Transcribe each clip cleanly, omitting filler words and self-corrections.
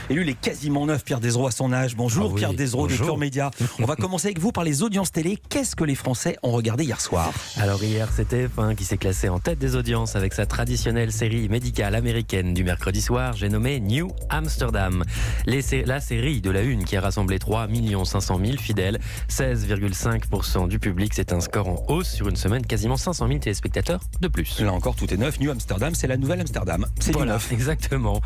Et lui, il est quasiment neuf, Pierre Desraux, à son âge. Bonjour, Pierre Desraux de Pure Média. On va commencer avec vous par les audiences télé. Qu'est-ce que les Français ont regardé hier soir? Alors hier, c'est TF1 qui s'est classé en tête des audiences avec sa traditionnelle série médicale américaine du mercredi soir, j'ai nommé New Amsterdam. La série de la une qui a rassemblé 3 500 000 fidèles, 16,5% du public. C'est un score en hausse sur une semaine, quasiment 500 000 téléspectateurs de plus. Là encore, tout est neuf. New Amsterdam, c'est la nouvelle Amsterdam. C'est voilà, du neuf. Exactement.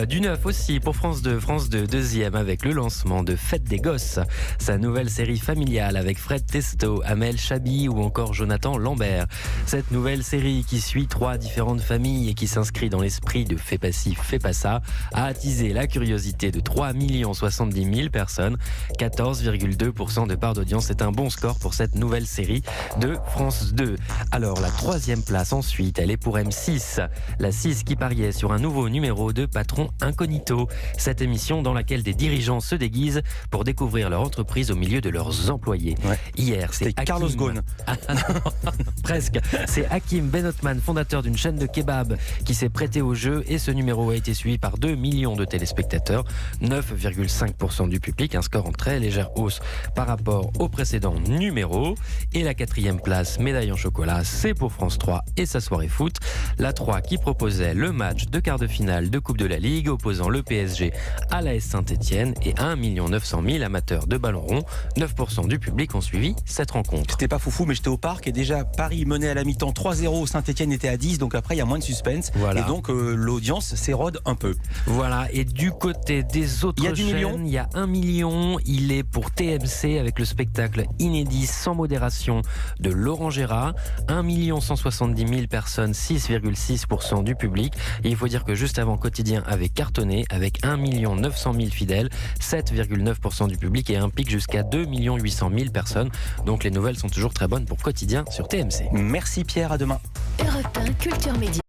Du neuf aussi pour France 2. France 2, deuxième avec le lancement de Fête des Gosses, sa nouvelle série familiale avec Fred Testo, Amel Chabi ou encore Jonathan Lambert. Cette nouvelle série qui suit 3 différentes familles et qui s'inscrit dans l'esprit de Fais pas ci, fais pas ça, a attisé la curiosité de 3 70 000 personnes, 14,2% de part d'audience. C'est un bon score pour cette nouvelle série de France 2. Alors la troisième place ensuite, elle est pour M6, la 6 qui pariait sur un nouveau numéro de Patron Incognito, cette émission dans laquelle des dirigeants se déguisent pour découvrir leur entreprise au milieu de leurs employés. Ouais. Hier, c'est Carlos Ghosn. Presque. C'est Hakim Benotman, fondateur d'une chaîne de kebab, qui s'est prêté au jeu et ce numéro a été suivi par 2 millions de téléspectateurs, 9,5% du public, un score en très légère hausse par rapport au précédent numéro. Et la quatrième place, médaille en chocolat, c'est pour France 3 et sa soirée foot. La 3 qui proposait le match de quart de finale de Coupe de la Ligue opposant le PSG à l'AS Saint-Etienne et 1 900 000 amateurs de ballon rond. 9% du public ont suivi cette rencontre. J'étais pas foufou, mais j'étais au parc et déjà Paris menait à la mi-temps 3-0, Saint-Etienne était à 10, donc après il y a moins de suspense. Voilà. Et donc l'audience s'érode un peu. Voilà, et du côté des autres chaînes, il y a 1 million. Il est pour TMC avec le spectacle inédit sans modération de Laurent Gérard. 1 170 000 personnes, 6,6% du public. Et il faut dire que juste avant, Quotidien avait cartonné avec 1 900 000 fidèles, 7,9% du public et un pic jusqu'à 2 800 000 personnes. Donc les nouvelles sont toujours très bonnes pour Quotidien sur TMC. Merci Pierre, à demain. Europe 1 Culture Média.